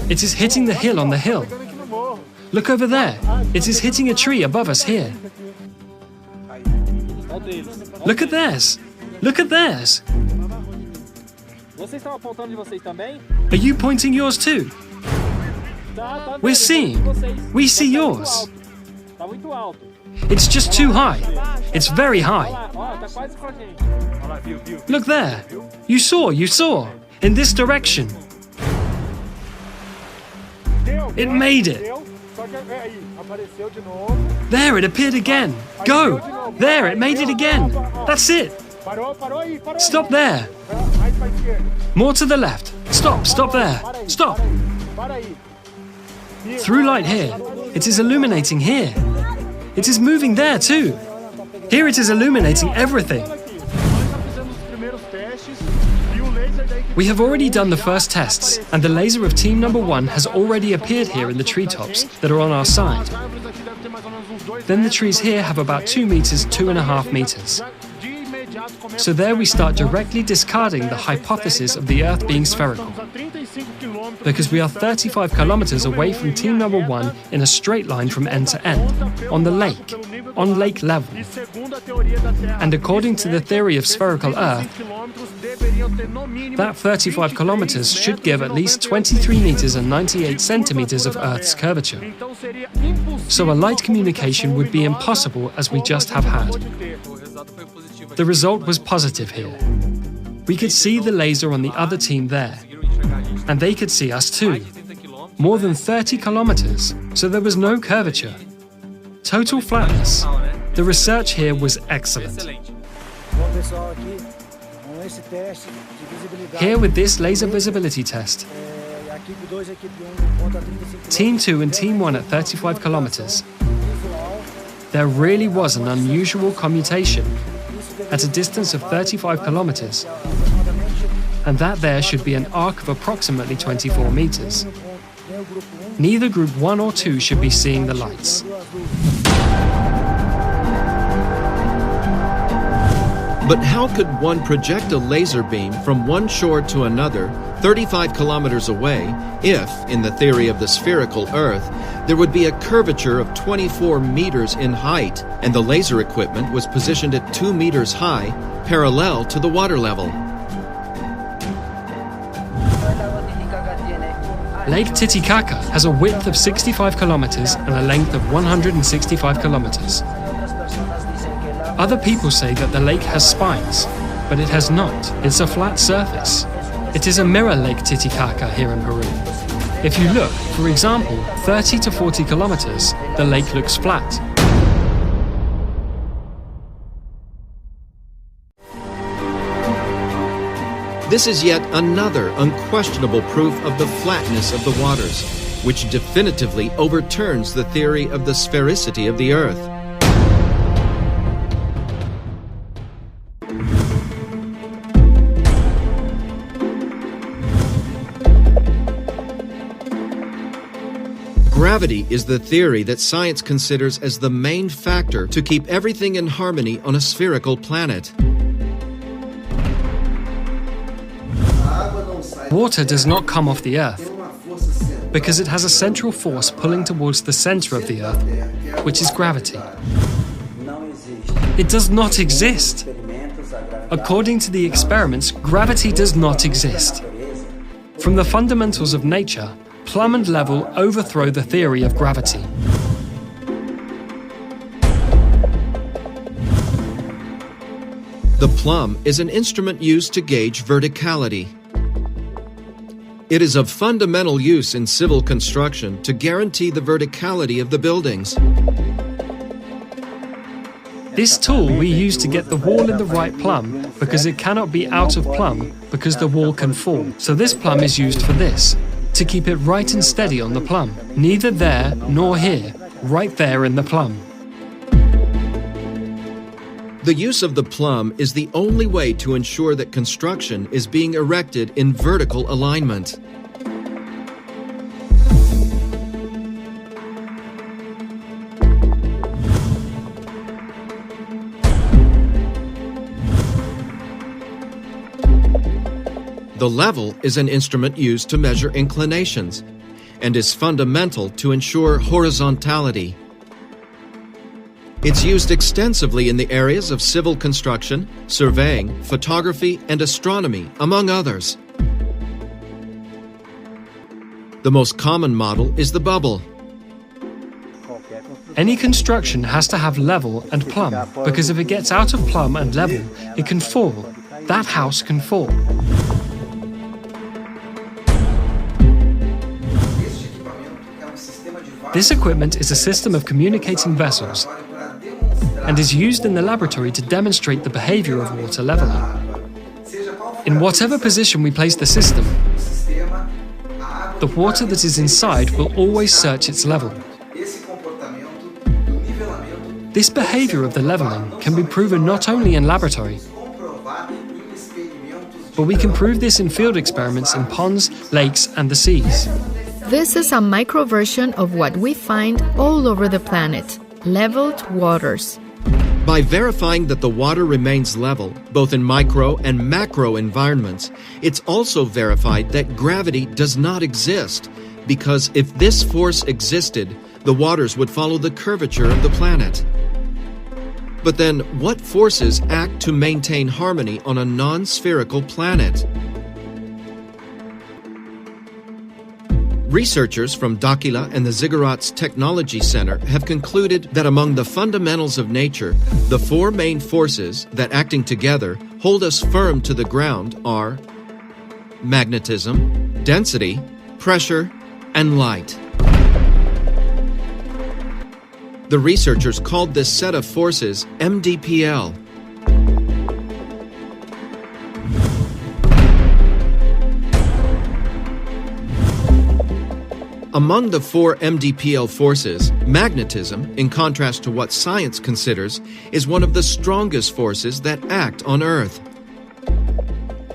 It is hitting the hill on the hill. Look over there. It is hitting a tree above us here. Look at theirs. Look at theirs. Are you pointing yours too? We're seeing. We see yours. It's just too high. It's very high. Look there. You saw. In this direction. It made it. There, it appeared again. Go. There, it made it again. That's it. Stop there! More to the left. Stop there. Stop! Through light here, it is illuminating here. It is moving there too. Here it is illuminating everything. We have already done the first tests, and the laser of team number 1 has already appeared here in the treetops that are on our side. Then the trees here have about 2 meters, 2.5 meters. So there we start directly discarding the hypothesis of the Earth being spherical. Because we are 35 kilometers away from team number 1 in a straight line from end to end, on the lake, on lake level. And according to the theory of spherical Earth, that 35 kilometers should give at least 23 meters and 98 centimeters of Earth's curvature. So a light communication would be impossible as we just have had. The result was positive here. We could see the laser on the other team there, and they could see us too. More than 30 kilometers, so there was no curvature. Total flatness. The research here was excellent. Here with this laser visibility test, Team 2 and Team 1 at 35 kilometers. There really was an unusual commutation at a distance of 35 kilometers, and that there should be an arc of approximately 24 meters. Neither Group 1 or 2 should be seeing the lights. But how could one project a laser beam from one shore to another, 35 kilometers away, if, in the theory of the spherical Earth, there would be a curvature of 24 meters in height, and the laser equipment was positioned at 2 meters high, parallel to the water level? Lake Titicaca has a width of 65 kilometers and a length of 165 kilometers. Other people say that the lake has spines, but it has not. It's a flat surface. It is a mirror Lake Titicaca here in Peru. If you look, for example, 30 to 40 kilometers, the lake looks flat. This is yet another unquestionable proof of the flatness of the waters, which definitively overturns the theory of the sphericity of the Earth. Gravity is the theory that science considers as the main factor to keep everything in harmony on a spherical planet. Water does not come off the Earth because it has a central force pulling towards the center of the Earth, which is gravity. It does not exist. According to the experiments, gravity does not exist. From the fundamentals of nature, plumb and level overthrow the theory of gravity. The plumb is an instrument used to gauge verticality. It is of fundamental use in civil construction to guarantee the verticality of the buildings. This tool we use to get the wall in the right plumb because it cannot be out of plumb because the wall can fall. So this plumb is used for this, to keep it right and steady on the plumb. Neither there nor here, right there in the plumb. The use of the plumb is the only way to ensure that construction is being erected in vertical alignment. The level is an instrument used to measure inclinations and is fundamental to ensure horizontality. It's used extensively in the areas of civil construction, surveying, photography, and astronomy, among others. The most common model is the bubble. Any construction has to have level and plumb, because if it gets out of plumb and level, it can fall. That house can fall. This equipment is a system of communicating vessels and is used in the laboratory to demonstrate the behavior of water leveling. In whatever position we place the system, the water that is inside will always search its level. This behavior of the leveling can be proven not only in laboratory, but we can prove this in field experiments in ponds, lakes, and the seas. This is a micro version of what we find all over the planet: leveled waters. By verifying that the water remains level, both in micro and macro environments, it's also verified that gravity does not exist, because if this force existed, the waters would follow the curvature of the planet. But then, what forces act to maintain harmony on a non-spherical planet? Researchers from Dakila and the Ziggurats Technology Center have concluded that among the fundamentals of nature, the four main forces that, acting together, hold us firm to the ground are magnetism, density, pressure, and light. The researchers called this set of forces MDPL. Among the four MDPL forces, magnetism, in contrast to what science considers, is one of the strongest forces that act on Earth.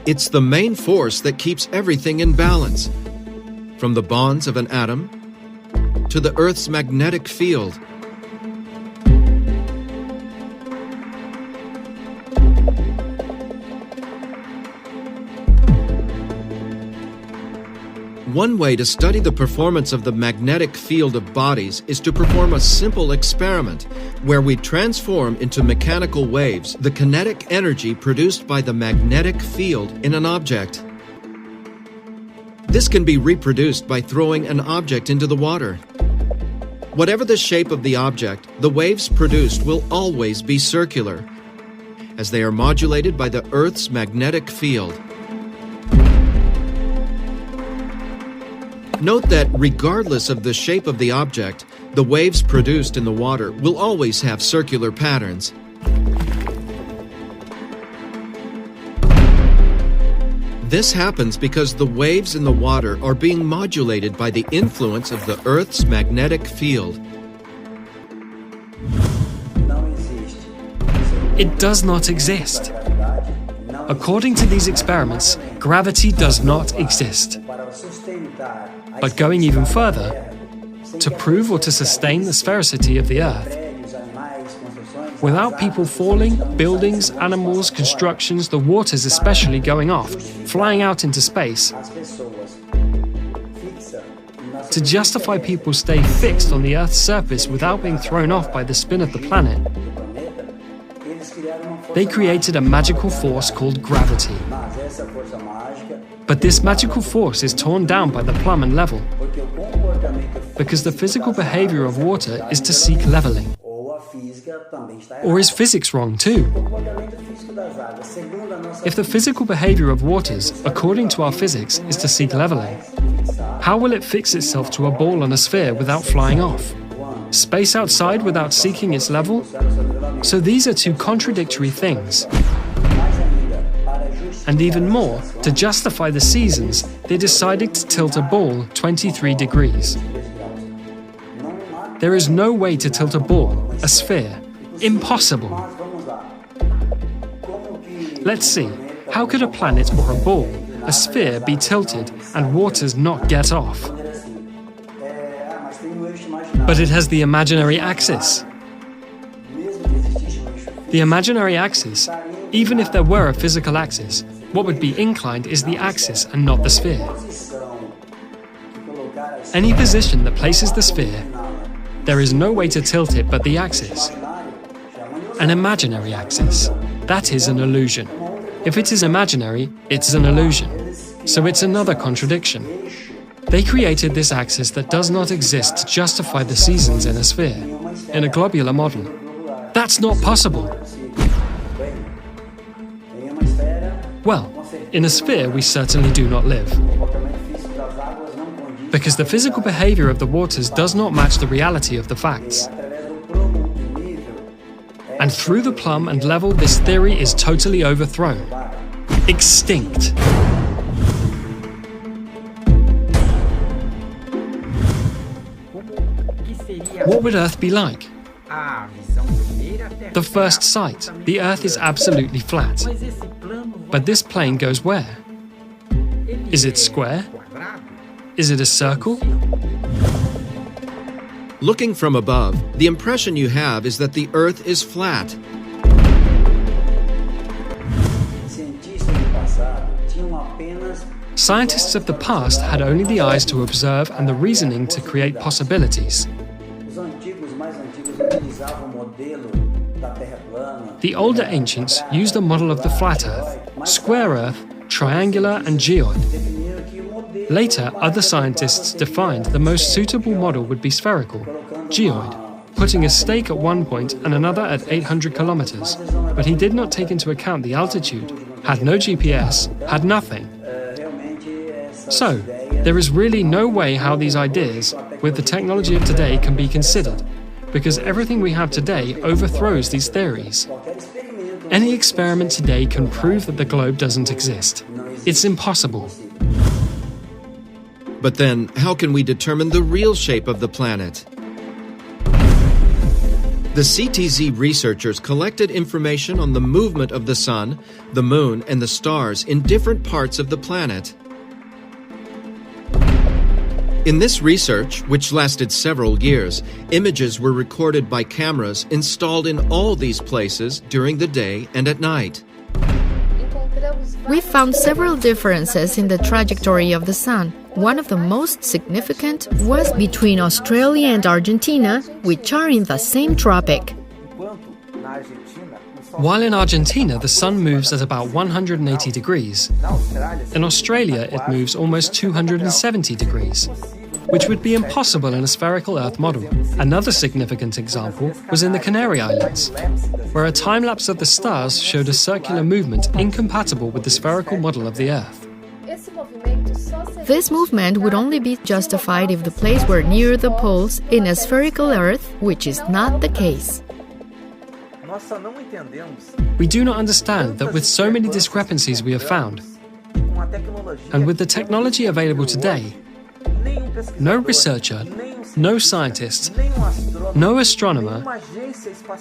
It's the main force that keeps everything in balance, from the bonds of an atom to the Earth's magnetic field. One way to study the performance of the magnetic field of bodies is to perform a simple experiment where we transform into mechanical waves the kinetic energy produced by the magnetic field in an object. This can be reproduced by throwing an object into the water. Whatever the shape of the object, the waves produced will always be circular, as they are modulated by the Earth's magnetic field. Note that regardless of the shape of the object, the waves produced in the water will always have circular patterns. This happens because the waves in the water are being modulated by the influence of the Earth's magnetic field. It does not exist. According to these experiments, gravity does not exist. But going even further, to prove or to sustain the sphericity of the Earth, without people falling, buildings, animals, constructions, the waters especially going off, flying out into space, to justify people stay fixed on the Earth's surface without being thrown off by the spin of the planet, they created a magical force called gravity. But this magical force is torn down by the plumb and level, because the physical behavior of water is to seek leveling. Or is physics wrong too? If the physical behavior of waters, according to our physics, is to seek leveling, how will it fix itself to a ball on a sphere without flying off? Space outside without seeking its level? So these are two contradictory things. And even more, to justify the seasons, they decided to tilt a ball 23 degrees. There is no way to tilt a ball, a sphere. Impossible. Let's see, how could a planet or a ball, a sphere, be tilted and waters not get off? But it has the imaginary axis. The imaginary axis, even if there were a physical axis, what would be inclined is the axis and not the sphere. Any position that places the sphere, there is no way to tilt it but the axis. An imaginary axis. That is an illusion. If it is imaginary, it's an illusion. So it's another contradiction. They created this axis that does not exist to justify the seasons in a sphere, in a globular model. That's not possible. Well, in a sphere we certainly do not live. Because the physical behavior of the waters does not match the reality of the facts. And through the plumb and level, this theory is totally overthrown. Extinct. What would Earth be like? The first sight, the Earth is absolutely flat. But this plane goes where? Is it square? Is it a circle? Looking from above, the impression you have is that the Earth is flat. Scientists of the past had only the eyes to observe and the reasoning to create possibilities. The older ancients used a model of the flat Earth, square Earth, triangular and geoid. Later, other scientists defined the most suitable model would be spherical, geoid, putting a stake at one point and another at 800 kilometers. But he did not take into account the altitude, had no GPS, had nothing. So, there is really no way how these ideas, with the technology of today, can be considered, because everything we have today overthrows these theories. Any experiment today can prove that the globe doesn't exist. It's impossible. But then, how can we determine the real shape of the planet? The CTZ researchers collected information on the movement of the Sun, the Moon, and the stars in different parts of the planet. In this research, which lasted several years, images were recorded by cameras installed in all these places during the day and at night. We found several differences in the trajectory of the Sun. One of the most significant was between Australia and Argentina, which are in the same tropic. While in Argentina, the Sun moves at about 180 degrees. In Australia, it moves almost 270 degrees, which would be impossible in a spherical Earth model. Another significant example was in the Canary Islands, where a time-lapse of the stars showed a circular movement incompatible with the spherical model of the Earth. This movement would only be justified if the place were near the poles in a spherical Earth, which is not the case. We do not understand that with so many discrepancies we have found, and with the technology available today, no researcher, no scientist, no astronomer,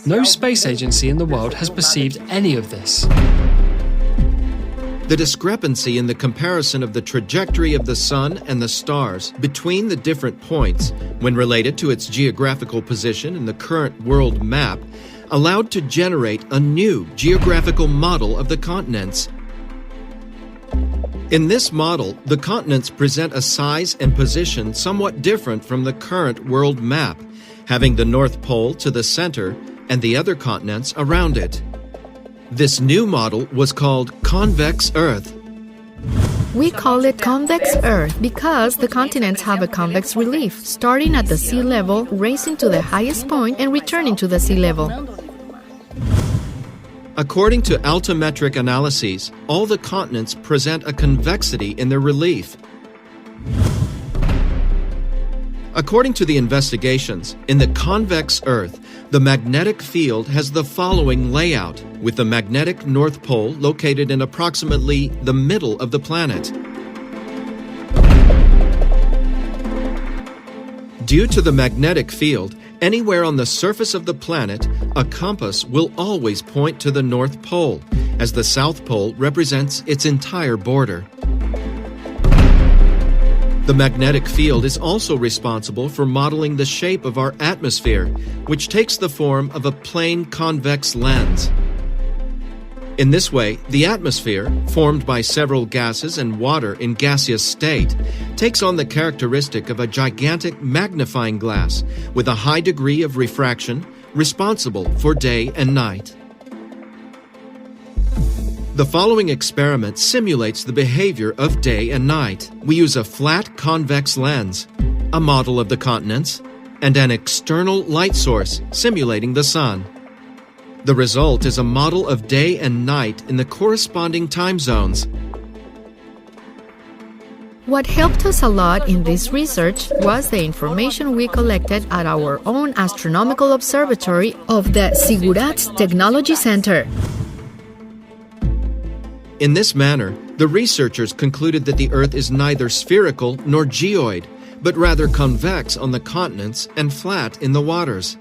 no space agency in the world has perceived any of this. The discrepancy in the comparison of the trajectory of the Sun and the stars between the different points, when related to its geographical position in the current world map, allowed to generate a new geographical model of the continents. In this model, the continents present a size and position somewhat different from the current world map, having the North Pole to the center and the other continents around it. This new model was called Convex Earth. We call it Convex Earth because the continents have a convex relief, starting at the sea level, racing to the highest point, and returning to the sea level. According to altimetric analyses, all the continents present a convexity in their relief. According to the investigations, in the convex Earth, the magnetic field has the following layout, with the magnetic North Pole located in approximately the middle of the planet. Due to the magnetic field, anywhere on the surface of the planet, a compass will always point to the North Pole, as the South Pole represents its entire border. The magnetic field is also responsible for modeling the shape of our atmosphere, which takes the form of a plane convex lens. In this way, the atmosphere, formed by several gases and water in gaseous state, takes on the characteristic of a gigantic magnifying glass with a high degree of refraction, responsible for day and night. The following experiment simulates the behavior of day and night. We use a flat convex lens, a model of the continents, and an external light source simulating the sun. The result is a model of day and night in the corresponding time zones. What helped us a lot in this research was the information we collected at our own astronomical observatory of the Ziggurat's Technology Center. In this manner, the researchers concluded that the Earth is neither spherical nor geoid, but rather convex on the continents and flat in the waters.